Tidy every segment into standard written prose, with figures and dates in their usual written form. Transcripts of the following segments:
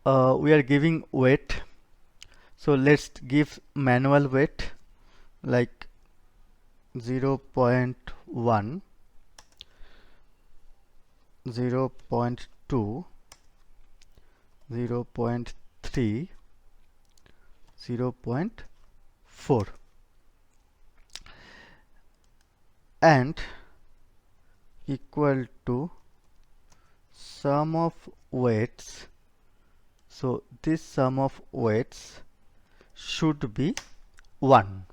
we are giving weight, so let's give manual weight like 0.1, 0.2, 0.3, 0.4, and equal to sum of weights. So this sum of weights should be 1.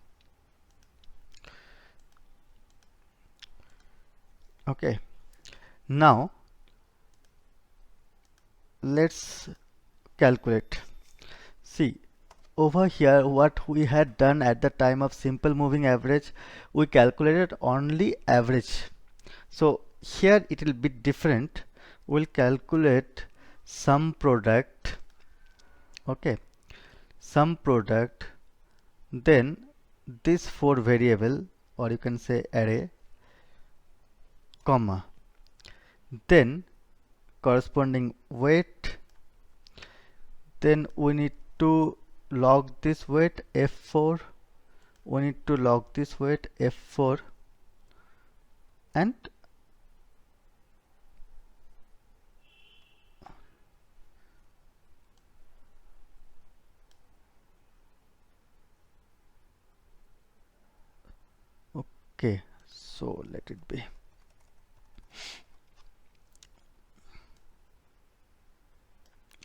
Okay, now let's calculate. See, over here what we had done at the time of simple moving average, we calculated only average. So here it will be different. We'll calculate sum product. Okay, sum product, then this 4 variable, or you can say array, comma, then corresponding weight, then we need to log this weight F4, we need to log this weight F4, and okay, so let it be.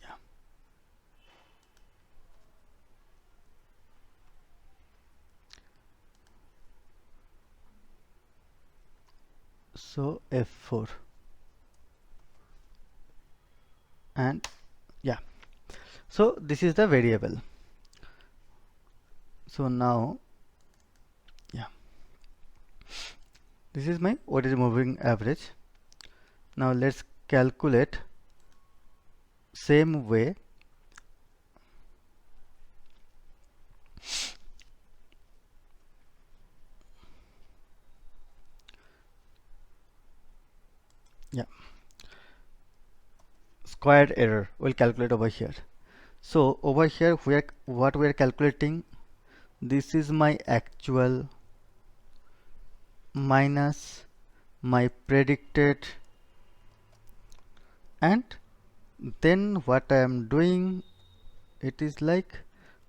Yeah. So F4, and yeah, so this is the variable. So now, yeah, this is my what is moving average. Now let's calculate same way. Yeah, squared error we'll calculate over here. So over here what we are calculating, this is my actual minus my predicted, and then what I am doing, it is like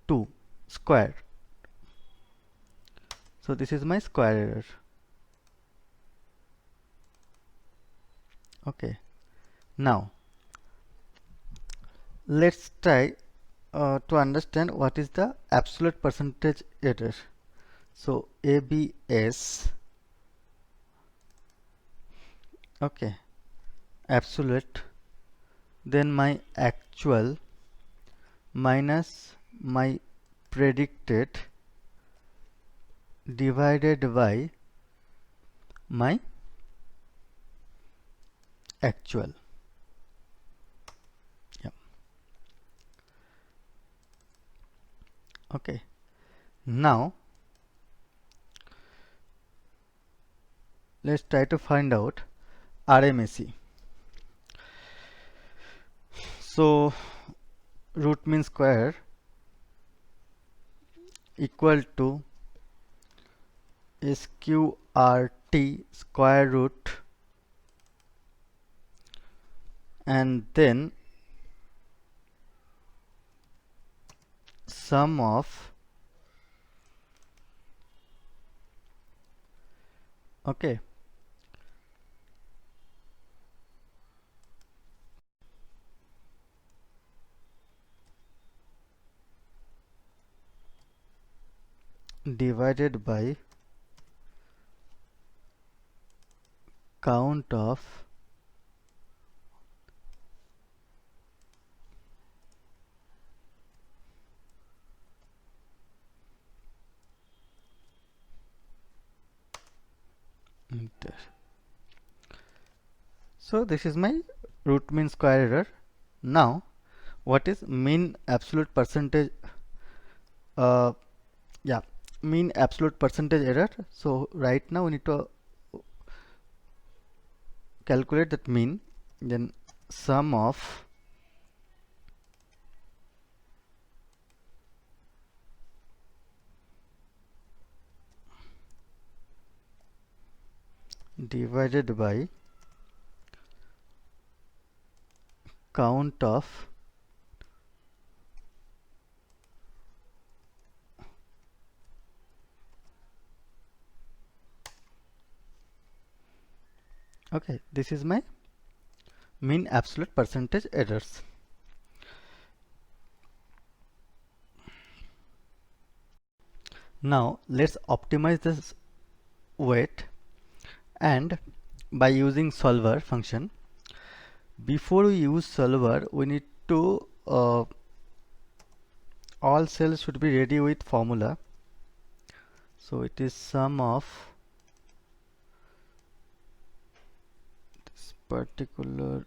2 square. So this is my square error. Okay, now let's try to understand what is the absolute percentage error. So ABS, okay, absolute, then my actual minus my predicted divided by my actual. Yeah. Okay, now let's try to find out RMSE. So root mean square equal to SQRT square root, and then sum of, okay, divided by count of enter. So this is my root mean square error. Now what is mean absolute percentage, yeah, mean absolute percentage error. So right now we need to calculate that mean, then sum of divided by count of okay, this is my mean absolute percentage errors. Now let's optimize this weight, and by using solver function. Before we use solver, we need to all cells should be ready with formula. So it is sum of this particular,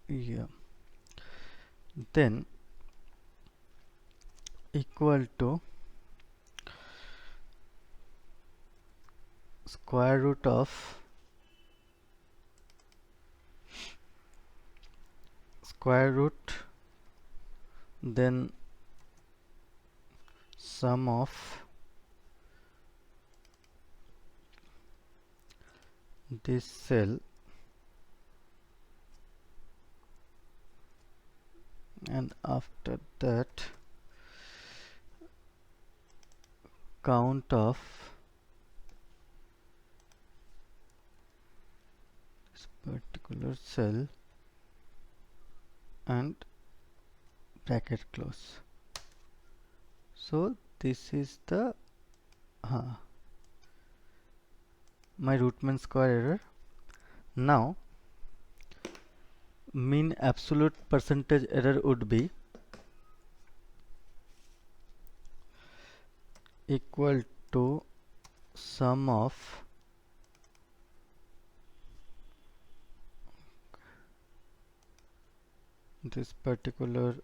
yeah, then equal to square root of square root, then sum of this cell, and after that count of this particular cell and bracket close. So this is the my root mean square error. Now mean absolute percentage error would be equal to sum of this particular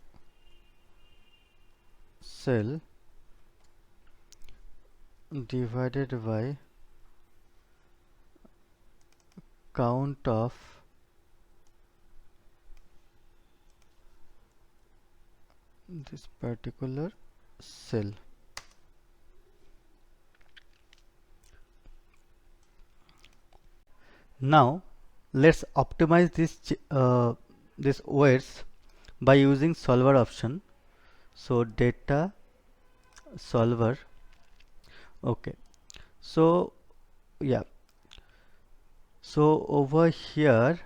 cell divided by count of this particular cell. Now let's optimize this weights by using solver option. So data solver. Okay, so yeah, so over here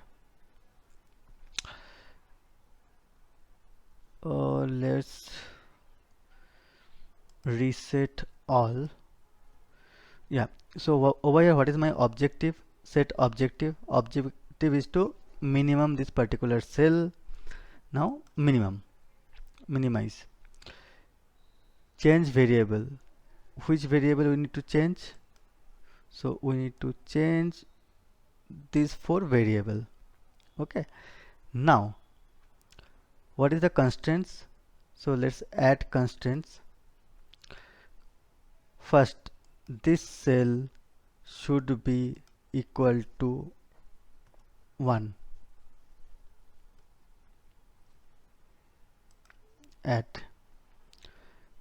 let's reset all. Yeah, so over here, what is my objective? Set objective. Objective is to minimum this particular cell. Now minimize. Change variable. Which variable we need to change? So we need to change this for variable. Okay. Now what is the constraints? So let's add constraints. First, this cell should be equal to 1. Add.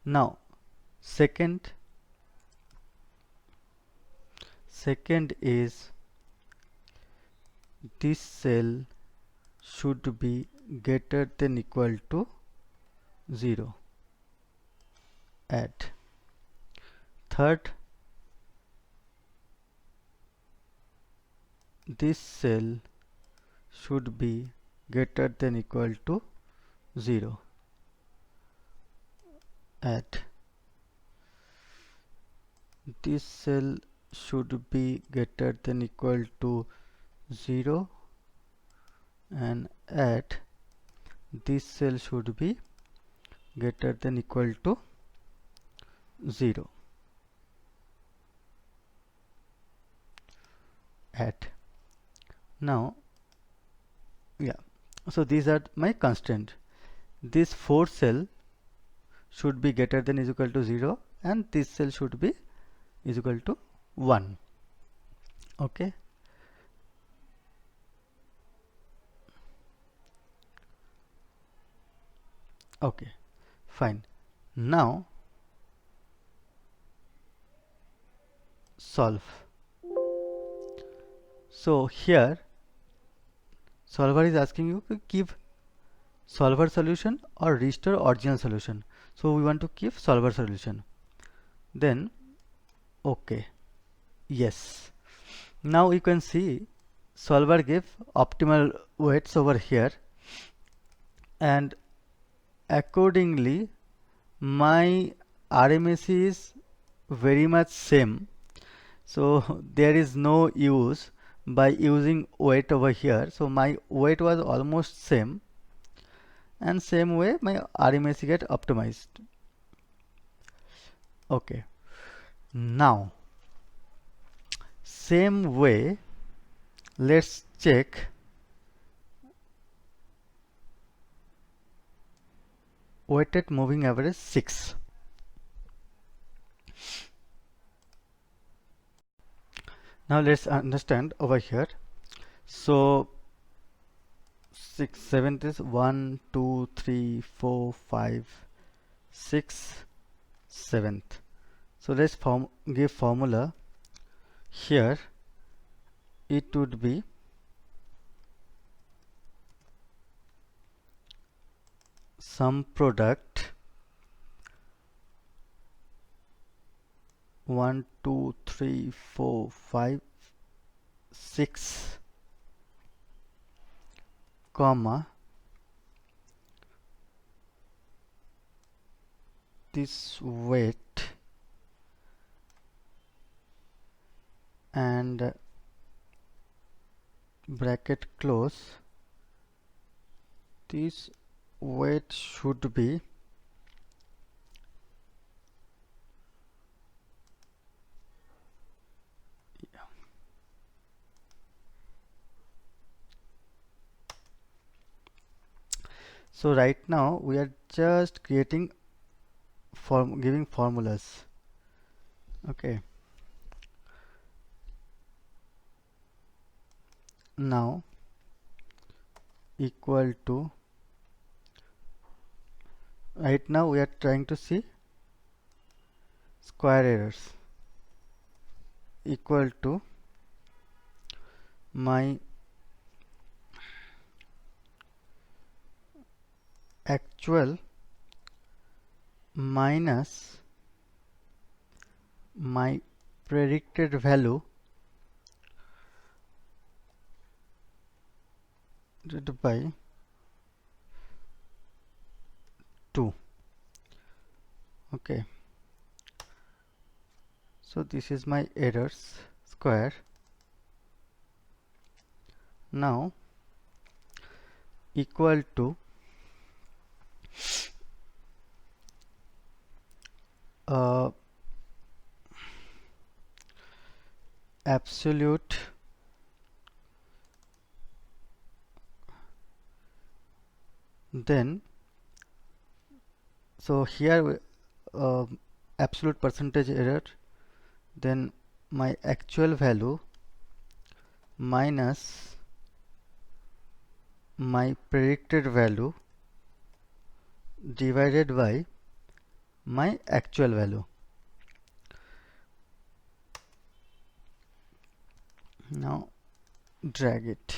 Now second is this cell should be greater than equal to 0. Add. Third, this cell should be greater than equal to 0. Add. This cell should be greater than equal to 0, and add this cell should be greater than equal to 0. Add. Now yeah, so these are my constant. This 4 cell should be greater than is equal to 0, and this cell should be is equal to 1. Okay. Okay, fine. Now solve. So here solver is asking you to give solver solution or restore original solution. So we want to keep solver solution. Then okay, yes. Now you can see solver gave optimal weights over here, and accordingly my RMSE is very much same. So there is no use by using weight over here. So my weight was almost same, and same way my RMSE get optimized. Okay, now same way let's check weighted moving average 6. Now let's understand over here. So 6 7th is 1 2 3 4 5 6 7th. So let's give formula here. It would be sum product 1 2 3 4 5 6 comma this weight and bracket close, this weight should be so right now we are just creating giving formulas. Okay, now equal to, right now we are trying to see square errors, equal to my actual minus my predicted value divided by 2. Okay, so this is my errors square. Now equal to absolute then, so here absolute percentage error, then my actual value minus my predicted value divided by my actual value. Now drag it.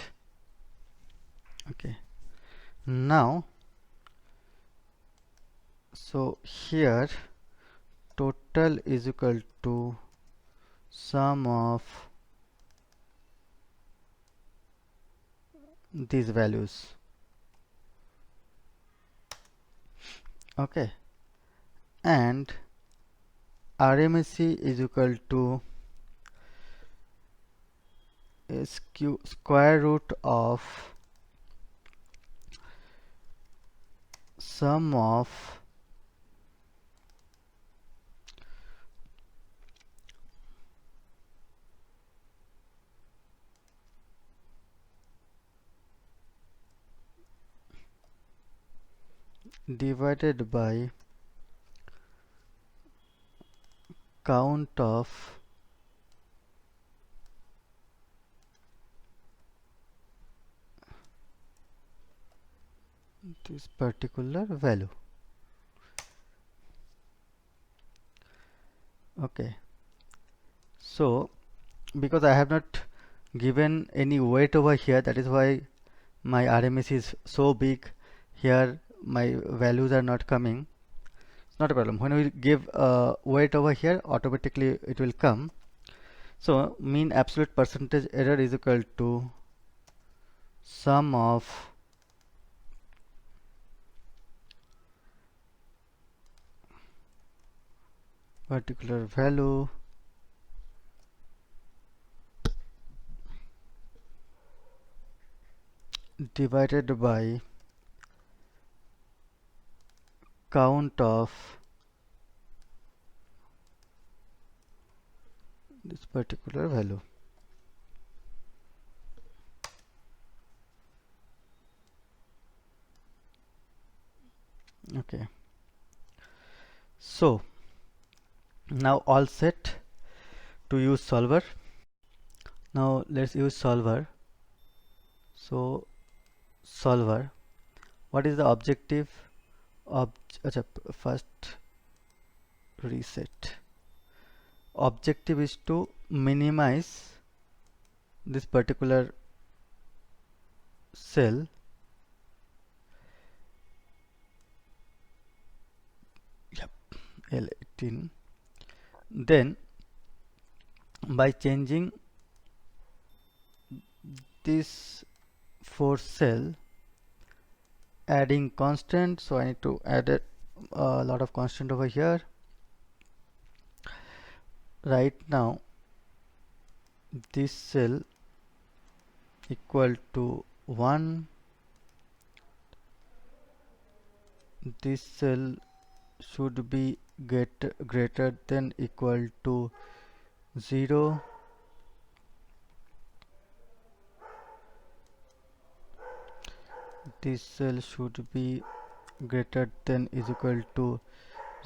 Okay, now so here total is equal to sum of these values. Okay, and RMSE is equal to square root of sum of divided by count of this particular value. Okay, so because I have not given any weight over here, that is why my RMS is so big. Here my values are not coming. It's not a problem. When we give weight over here, automatically it will come. So mean absolute percentage error is equal to sum of particular value divided by count of this particular value. Okay, so now all set to use solver. Now let's use solver. So solver, what is the objective? First reset. Objective is to minimize this particular cell L18. Then by changing this for cell, adding constant, so I need to add a lot of constant over here. Right now this cell equal to 1, this cell should be greater than equal to 0, this cell should be greater than is equal to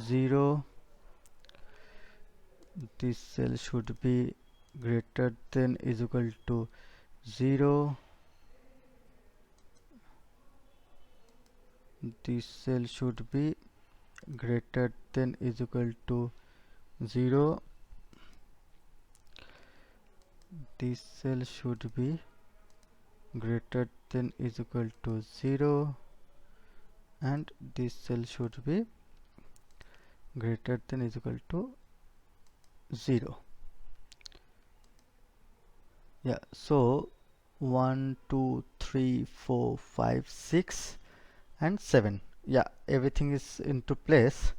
0, this cell should be greater than is equal to 0, this cell should be greater than is equal to 0, this cell should be greater than is equal to 0, and this cell should be greater than is equal to 0. Yeah, so 1 2 3 4 5 6 and 7. Yeah, everything is into place.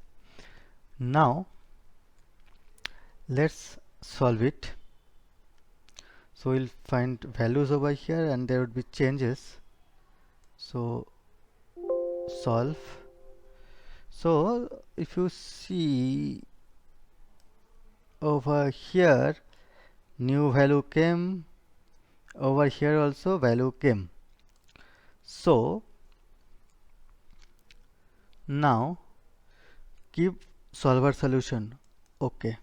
Now let's solve it. So we'll find values over here and there would be changes. So solve. So if you see over here, new value came, over here also value came. So now give solver solution. Okay,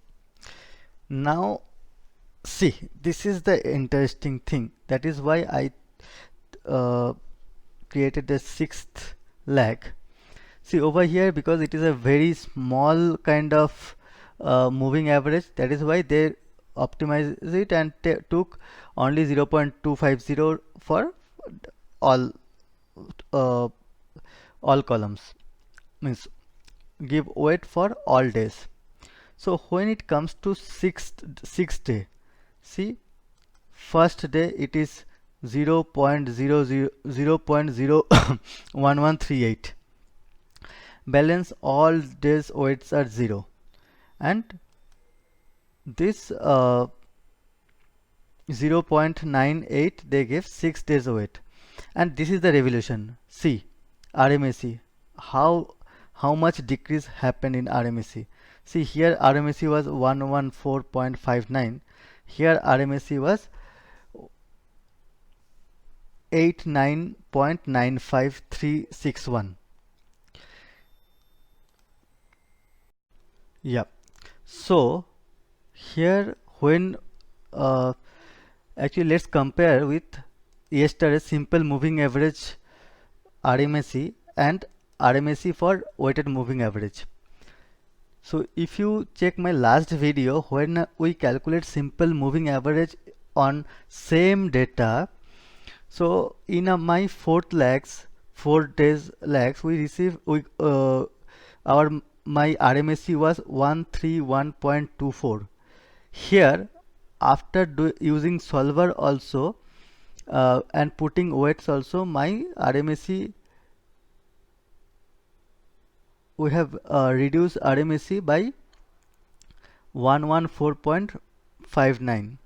now see, this is the interesting thing. That is why I created the sixth lag. See over here, because it is a very small kind of moving average, that is why they optimize it and took only 0.250 for all uh, all columns, means give weight for all days. So when it comes to sixth day, see, first day it is 0.1138, balance all days weights are 0, and this 0.98 they gave 6 days weight, and this is the revolution. See RMSE, how much decrease happened in RMSE. See here RMSE was 114.59, here RMSE was 89.95361. Yeah, so here when actually let's compare with yesterday's simple moving average RMSE and RMSE for weighted moving average. So if you check my last video, when we calculate simple moving average on same data. So in my 4 days lags, we receive our my RMSE was 131.24. Here, after using solver also and putting weights also, my RMSE, we have reduced RMSE by 114.59,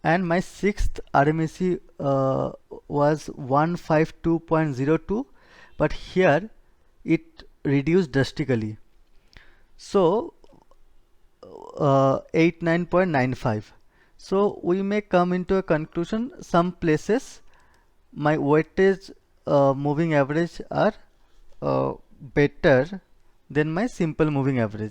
and my sixth RMSE was 152.02, but here it reduced drastically, so 89.95. So we may come into a conclusion, some places my weightage moving average are better than my simple moving average.